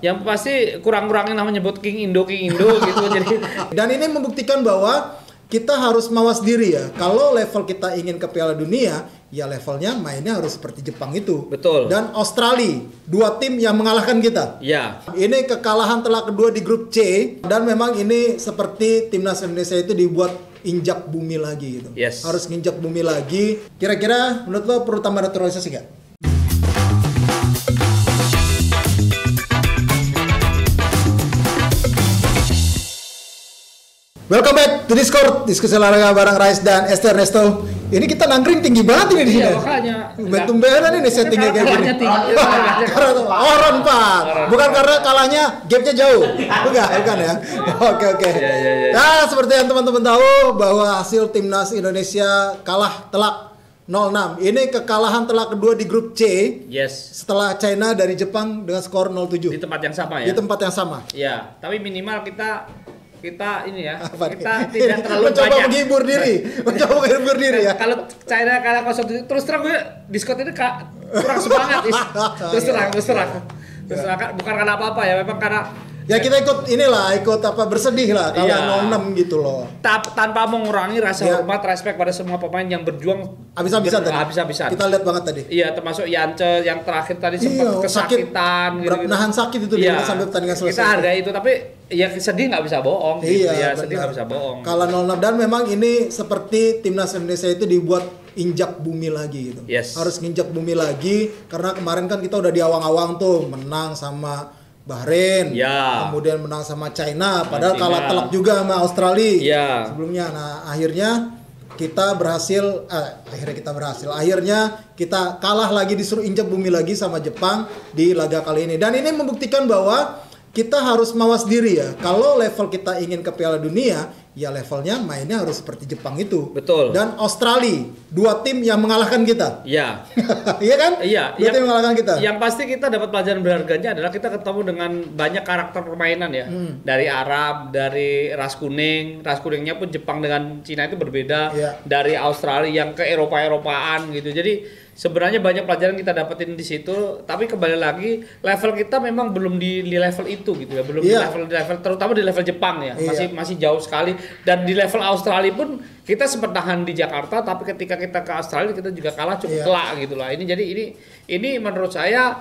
Yang pasti kurang-kurangin nama nyebut King Indo gitu. Jadi dan ini membuktikan bahwa kita harus mawas diri ya. Kalau level kita ingin ke Piala Dunia, ya levelnya mainnya harus seperti Jepang itu. Betul. Dan Australia, dua tim yang mengalahkan kita. ya, Ini kekalahan telak kedua di grup C, dan memang ini seperti timnas Indonesia itu dibuat injak bumi lagi gitu. Yes. Harus nginjak bumi lagi. Kira-kira menurut lo perlu tambah naturalisasi gak? Welcome back to Discord, diskusi olahraga bareng Rais dan Esther Nesto. Ini kita nangkring tinggi banget ini di sini. Iya, makanya. Tumben-tumbenan ini settingnya kayak gini. Orang Pak. Bukan karena kalahnya gapnya jauh. Bukan ya. Oke. Ya. Nah, seperti yang teman-teman tahu bahwa hasil timnas Indonesia kalah telak 0-6. Ini kekalahan telak kedua di grup C. Yes. Setelah China dari Jepang dengan skor 0-7. Di tempat yang sama ya. Di tempat yang sama. Ya, tapi minimal kita ini ya. Apa kita nih? tidak terlalu mencoba banyak. menghibur diri ya. Kalau China kalah 0-7 terus terang gue Discord ini kurang semangat terus terang bukan karena apa-apa ya, memang karena ya kita ikut bersedih lah kalau iya. 0-6 gitu loh. Tanpa mengurangi rasa hormat, respect pada semua pemain yang berjuang habis-habisan tadi. Habis-habisan. Kita lihat banget tadi. Iya, termasuk Yance yang terakhir tadi sempat kesakitan gitu. Nahan sakit itu dia sampai pertandingan selesai. Kita hargai itu, tapi ya sedih nggak bisa bohong gitu ya. Benar. Sedih nggak bisa bohong. Kalau 0-6 dan memang ini seperti timnas Indonesia itu dibuat injak bumi lagi gitu. Yes. Harus nginjak bumi lagi karena kemarin kan kita udah di awang-awang tuh menang sama Bahrain, kemudian menang sama China, padahal kalah telak juga sama Australia sebelumnya. Nah, akhirnya kita berhasil. Akhirnya kita kalah lagi, disuruh injak bumi lagi sama Jepang di laga kali ini. Dan ini membuktikan bahwa kita harus mawas diri ya. Kalau level kita ingin ke Piala Dunia, ya levelnya mainnya harus seperti Jepang itu. Betul. Dan Australia, dua tim yang mengalahkan kita. Iya. Iya kan? Iya. Dua tim yang mengalahkan kita. Yang pasti kita dapat pelajaran berharganya adalah kita ketemu dengan banyak karakter permainan ya. Dari Arab, dari ras kuning. Ras kuningnya pun Jepang dengan Cina itu berbeda. Iya. Dari Australia yang ke Eropa-Eropaan gitu. Jadi sebenarnya banyak pelajaran kita dapetin di situ, tapi kembali lagi level kita memang belum di level itu gitu ya, belum di level terutama di level Jepang ya, masih jauh sekali. Dan di level Australia pun kita sempat tahan di Jakarta, tapi ketika kita ke Australia kita juga kalah cukup telak gitu lah. Ini menurut saya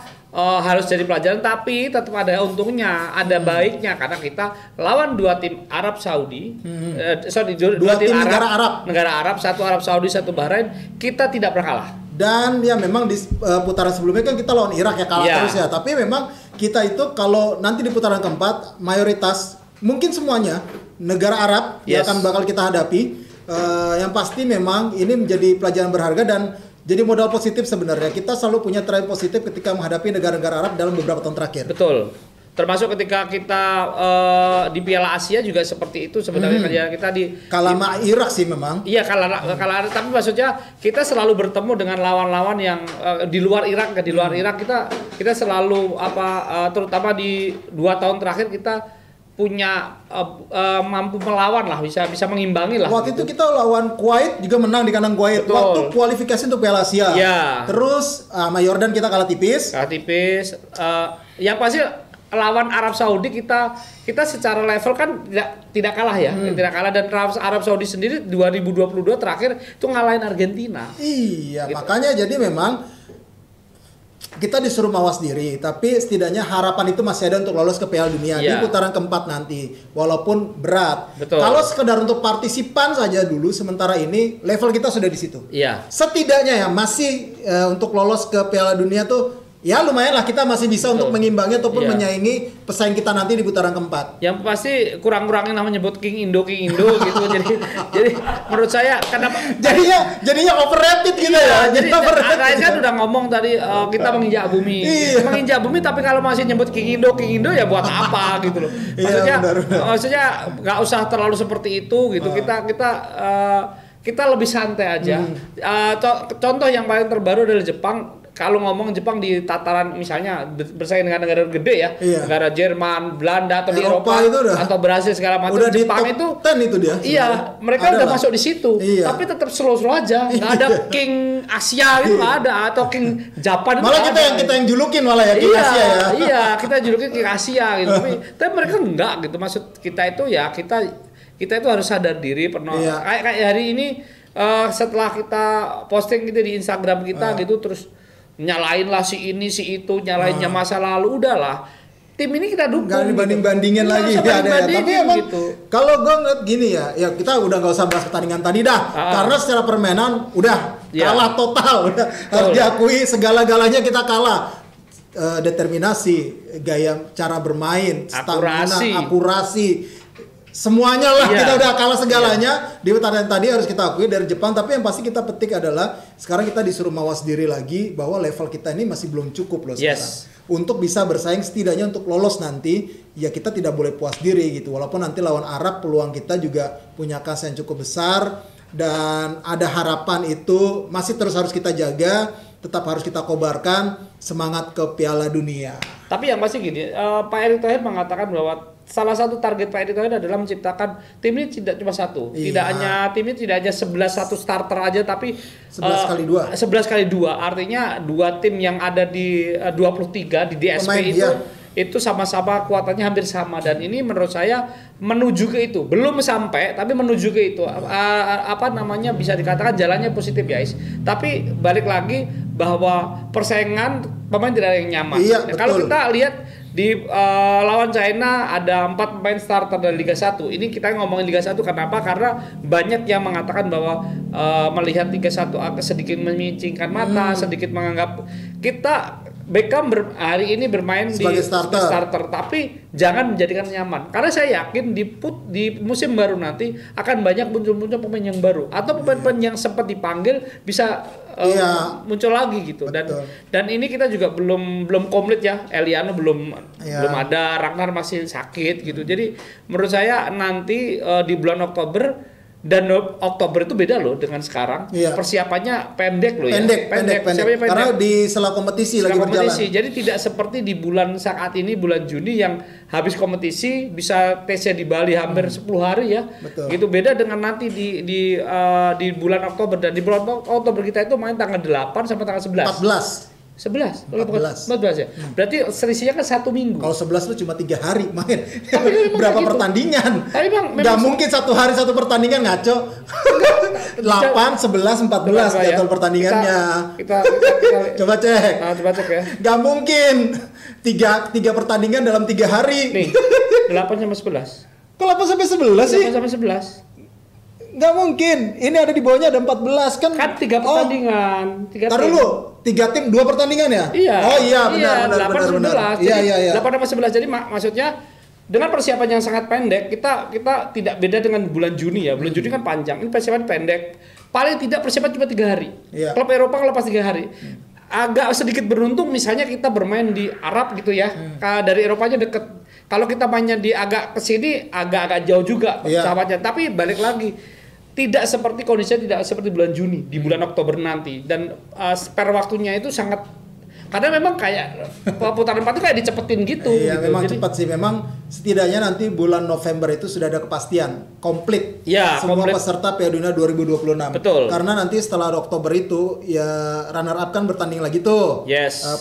harus jadi pelajaran, tapi tetap ada untungnya, ada baiknya karena kita lawan dua tim Arab Saudi, dua tim negara Arab, satu Arab Saudi, satu Bahrain, kita tidak pernah kalah. Dan ya memang di putaran sebelumnya kan kita lawan Irak ya kalah terus ya. Tapi memang kita itu kalau nanti di putaran keempat mayoritas mungkin semuanya negara Arab yang akan bakal kita hadapi. Yang pasti memang ini menjadi pelajaran berharga dan jadi modal positif sebenarnya. Kita selalu punya tren positif ketika menghadapi negara-negara Arab dalam beberapa tahun terakhir. Betul. Termasuk ketika kita di Piala Asia juga seperti itu sebenarnya. Kita kalah sama Irak sih memang. Iya, kalah, tapi maksudnya kita selalu bertemu dengan lawan-lawan yang di luar Irak. Di luar Irak kita selalu terutama di 2 tahun terakhir kita punya mampu melawan lah, bisa mengimbangi lah. Waktu itu kita lawan Kuwait juga menang di kandang Kuwait. Betul. Waktu kualifikasi untuk Piala Asia. Iya. Terus sama Yordan kita kalah tipis. Yang pasti lawan Arab Saudi kita secara level kan tidak kalah ya, tidak kalah. Dan Arab Saudi sendiri 2022 terakhir itu ngalahin Argentina. Iya, gitu. Makanya jadi memang kita disuruh mawas diri, tapi setidaknya harapan itu masih ada untuk lolos ke Piala Dunia di putaran keempat nanti, walaupun berat. Betul. Kalau sekedar untuk partisipan saja dulu, sementara ini level kita sudah di situ. Iya. Setidaknya ya masih untuk lolos ke Piala Dunia tuh. Ya lumayan lah, kita masih bisa untuk mengimbangi ataupun menyaingi pesaing kita nanti di putaran keempat. Yang pasti kurang-kurangin nama nyebut King Indo gitu. jadi menurut saya kenapa jadinya overrated gitu ya. Jadi Rais kan udah ngomong tadi kita menginjak bumi. Menginjak bumi, tapi kalau masih nyebut King Indo ya buat apa gitu loh. Maksudnya nggak usah terlalu seperti itu gitu. Kita lebih santai aja. Contoh yang paling terbaru adalah Jepang. kalau ngomong Jepang di tataran misalnya bersaing dengan negara gede ya, negara Jerman, Belanda atau di Eropa atau Brasil segala macam, udah Jepang di top 10 itu dia. Iya, mereka udah masuk di situ. Tapi tetap slow aja, nggak ada King Asia gitu nggak ada, atau King Japan itu malah kita yang julukin malah ya King Asia ya. Iya, kita julukin King Asia gitu. Tapi mereka enggak gitu. Maksud kita itu ya kita itu harus sadar diri kayak hari ini setelah kita posting gitu di Instagram kita gitu, terus nyalain lah si ini si itu, nyalainnya masa lalu, udahlah tim ini kita dukung. Nggak dibanding-bandingin lagi ya, tapi emang gitu. Kalau gue ngeliat gini ya kita udah nggak usah bahas pertandingan tadi dah, karena secara permainan udah kalah total, udah harus diakui segala-galanya kita kalah. Determinasi, gaya cara bermain, stamina, akurasi, semuanya lah kita udah kalah segalanya di pertandingan tadi, harus kita akui dari Jepang. Tapi yang pasti kita petik adalah sekarang kita disuruh mawas diri lagi bahwa level kita ini masih belum cukup loh sekarang untuk bisa bersaing, setidaknya untuk lolos nanti ya kita tidak boleh puas diri gitu. Walaupun nanti lawan Arab peluang kita juga punya kas yang cukup besar dan ada harapan, itu masih terus harus kita jaga, tetap harus kita kobarkan semangat ke Piala Dunia. Tapi yang pasti gini, Pak Erick Thohir mengatakan bahwa salah satu target Pak Erick Thohir adalah menciptakan tim ini tidak cuma satu. Tidak hanya tim ini tidak hanya 11 satu starter aja, tapi 11 kali 2. 11 kali 2. Artinya 2 tim yang ada di 23 di DSP itu sama-sama kuatannya hampir sama, dan ini menurut saya menuju ke itu. Belum sampai tapi menuju ke itu. Bisa dikatakan jalannya positif guys. Tapi balik lagi bahwa persaingan pemain tidak ada yang nyaman. Kalau kita lihat di lawan China ada 4 pemain starter dari Liga 1. Ini kita ngomongin Liga 1 kenapa? Karena banyak yang mengatakan bahwa melihat Liga 1 sedikit memicingkan mata, sedikit menganggap kita Beckham hari ini bermain sebagai starter, tapi jangan menjadikan nyaman. Karena saya yakin di musim baru nanti akan banyak muncul pemain yang baru atau pemain-pemain yang sempat dipanggil bisa muncul lagi gitu. Dan ini kita juga belum komplit ya. Eliano belum ada, Ragnar masih sakit gitu. Jadi menurut saya nanti di bulan Oktober, dan Oktober itu beda loh dengan sekarang. Persiapannya pendek loh ya. Pendek. Karena di sela kompetisi lagi berjalan. Jadi tidak seperti di bulan saat ini, bulan Juni yang habis kompetisi bisa TC di Bali hampir 10 hari ya. Betul. Gitu beda dengan nanti di bulan Oktober, dan di bulan Oktober kita itu main tanggal 8 sampai tanggal 11. 14 ya. Berarti selisihnya kan 1 minggu. Kalau 11 lu cuma 3 hari main. Berapa pertandingan? Tapi nggak mungkin 1 hari 1 pertandingan, ngaco. 8, 11, 14 jadwal pertandingannya. Kita coba cek. Coba cek ya. Nggak mungkin 3 pertandingan dalam 3 hari. Nih, 8 sampai 11. Kok 8 sampai 11 sih? 8 sampai 11. Nggak mungkin. Ini ada di bawahnya ada 14 kan. Kan 3 pertandingan. 3 dulu. 3 tim 2 pertandingan ya? Iya. Oh iya, benar. 8 11. 8 sampai 11. Jadi maksudnya dengan persiapan yang sangat pendek, kita tidak beda dengan bulan Juni ya. Bulan Juni kan panjang. Ini persiapan pendek. Paling tidak persiapan cuma 3 hari. Klub Eropa ngelepas 3 hari. Agak sedikit beruntung misalnya kita bermain di Arab gitu ya. Dari Eropanya deket. Kalau kita mainnya di agak kesini agak jauh juga sahabatnya. Tapi balik lagi, tidak seperti kondisinya tidak seperti bulan Juni, di bulan Oktober nanti, dan spare waktunya itu sangat, karena memang kayak putaran 4 itu kayak dicepetin gitu. Iya, gitu. Memang cepat sih. Memang setidaknya nanti bulan November itu sudah ada kepastian komplit semua peserta Piala Dunia 2026. Betul. Karena nanti setelah Oktober itu ya runner up kan bertanding lagi tuh.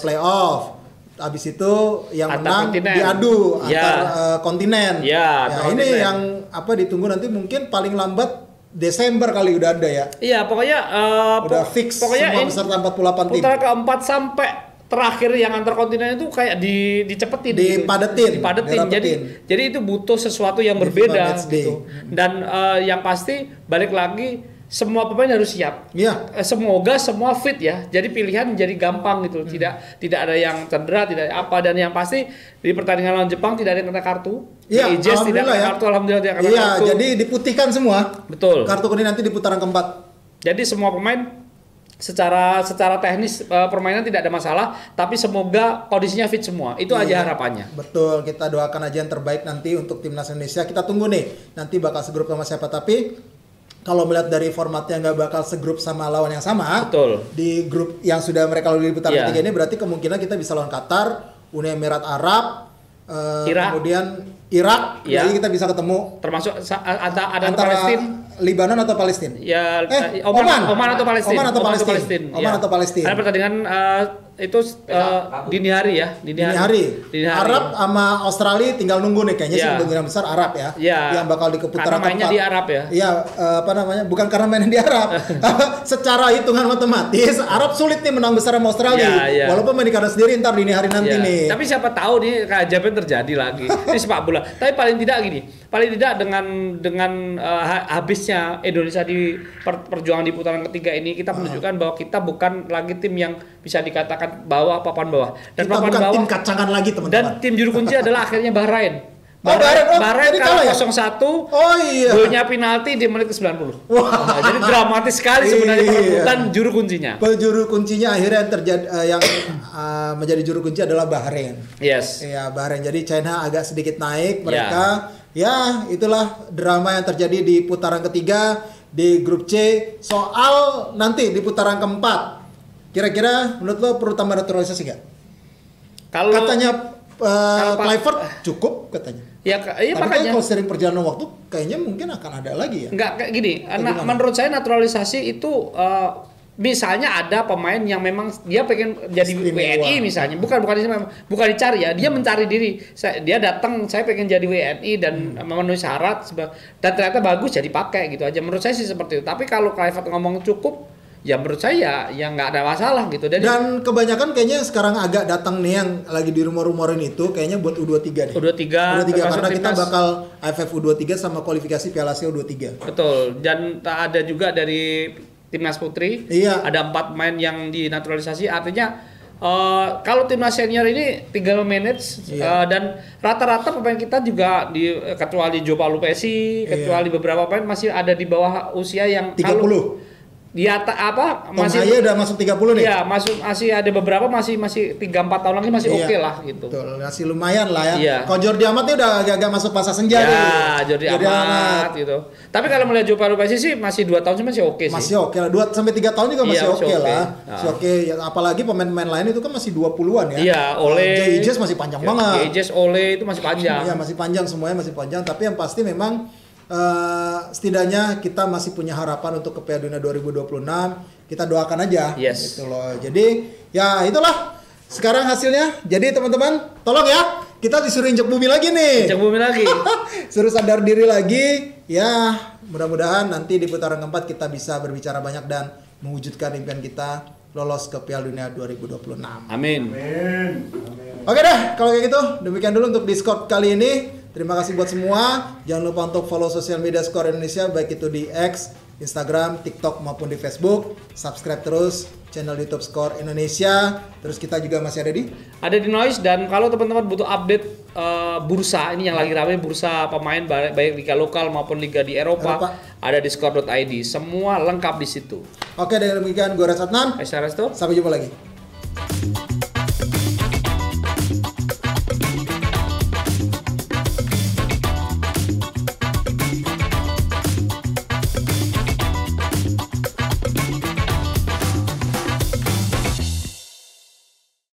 Playoff. Habis itu yang menang diadu antar kontinen. Ini yang ditunggu nanti, mungkin paling lambat Desember kali udah ada ya. Iya, pokoknya udah fix semua peserta 48 tim. Putaran keempat sampai terakhir yang antar kontinen itu kayak dicepetin, dipadetin. Jadi itu butuh sesuatu yang berbeda gitu. Dan yang pasti balik lagi, semua pemain harus siap. Semoga semua fit ya. Jadi pilihan jadi gampang gitu. Tidak ada yang cedera, tidak apa, dan yang pasti di pertandingan lawan Jepang tidak ada yang kena kartu. Tidak kena kartu, alhamdulillah tidak kena kartu. Jadi diputihkan semua. Betul. Kartu kuning nanti di putaran keempat. Jadi semua pemain secara teknis permainan tidak ada masalah, tapi semoga kondisinya fit semua. Itu aja harapannya. Betul, kita doakan aja yang terbaik nanti untuk timnas Indonesia. Kita tunggu nih nanti bakal segrup sama siapa, tapi kalau melihat dari formatnya nggak bakal segrup sama lawan yang sama. Betul. Di grup yang sudah mereka lalui di putaran ketiga ini berarti kemungkinan kita bisa lawan Qatar, Uni Emirat Arab, kemudian Irak, jadi kita bisa ketemu. Termasuk ada Palestina, Libanon atau Palestina? Ya, Oman atau Palestina. Oman atau Palestina. Ada pertandingan itu dini hari ya, dini hari. Arab sama Australia tinggal nunggu nih kayaknya sih kemungkinan besar Arab ya. Yang bakal di putaran keempat. Mainnya di Arab ya. Iya, bukan karena mainnya di Arab. Secara hitungan matematis Arab sulit nih menang besar sama Australia. Walaupun main di kandang sendiri ntar dini hari nanti nih. Tapi siapa tahu nih keajaiban terjadi lagi. Ini sepak bola. Tapi paling tidak gini, dengan habisnya Indonesia di perjuangan di putaran ketiga ini kita menunjukkan bahwa kita bukan lagi tim yang bisa dikatakan papan bawah. Dan kita bukan tim kacangan lagi, teman-teman. Dan tim juru kunci adalah akhirnya Bahrain. Bahrain kalah 0-1 golnya penalti di menit ke-90. Jadi dramatis sekali sebenarnya perebutan juru kuncinya. Juru kuncinya akhirnya yang menjadi juru kunci adalah Bahrain. Yes. Iya, Bahrain. Jadi China agak sedikit naik mereka. Ya, itulah drama yang terjadi di putaran ketiga di grup C. Soal nanti di putaran keempat. Kira-kira menurut lo perlu tambah naturalisasi nggak? Katanya Clifford cukup katanya. Tapi makanya kalau sering perjalanan waktu kayaknya mungkin akan ada lagi ya. Enggak kayak gini. Menurut saya naturalisasi itu misalnya ada pemain yang memang dia pengen jadi WNI misalnya, bukan dicari ya, dia mencari diri. Dia datang, saya pengen jadi WNI dan memenuhi syarat dan ternyata bagus jadi pakai gitu aja. Menurut saya sih seperti itu. Tapi kalau Clifford ngomong cukup, ya menurut saya ya nggak ada masalah gitu. Dan kebanyakan kayaknya sekarang agak datang nih yang lagi di rumor-rumorin itu kayaknya buat U23 deh. U23 karena kita bakal AFF U23 sama kualifikasi Piala Asia U23. Betul. Dan ada juga dari timnas putri. Ada 4 pemain yang dinaturalisasi. Artinya kalau timnas senior ini tinggal manage dan rata-rata pemain kita juga kecuali Joe Palupesi, kecuali beberapa pemain masih ada di bawah usia yang 30. Di atas masih udah masuk 30 nih. Iya, masih ada beberapa masih 3-4 tahun lagi masih oke lah gitu. Betul, masih lumayan lah ya. Kalau Jordi Amat ini udah agak masuk fase senja nih. Jordi Amat gitu. Tapi kalau melihat Joe Palupesi sih masih 2 tahun sih masih oke sih. Masih oke lah. 2 sampai 3 tahun juga masih oke lah. Masih oke. Ya, apalagi pemain-pemain lain itu kan masih 20-an ya. Iya, Ole. Jay masih panjang banget. Jay Ole itu masih panjang. Iya, masih panjang, semuanya masih panjang, tapi yang pasti memang setidaknya kita masih punya harapan untuk ke Piala Dunia 2026. Kita doakan aja gitu loh. Jadi ya itulah sekarang hasilnya. Jadi teman-teman tolong ya, kita disuruh injek bumi lagi nih. Injek bumi lagi. Suruh sadar diri lagi. Ya mudah-mudahan nanti di putaran keempat kita bisa berbicara banyak dan mewujudkan impian kita lolos ke Piala Dunia 2026. Amin. Oke dah, kalau kayak gitu demikian dulu untuk Discord kali ini. Terima kasih buat semua. Jangan lupa untuk follow sosial media Skor Indonesia, baik itu di X, Instagram, TikTok maupun di Facebook. Subscribe terus channel YouTube Skor Indonesia. Terus kita juga masih ada di Noise. Dan kalau teman-teman butuh update bursa ini yang lagi ramai, bursa pemain baik liga lokal maupun liga di Eropa. Ada di skor.id. Semua lengkap di situ. Oke, dengan demikian gue Res Adnan. Sampai jumpa lagi.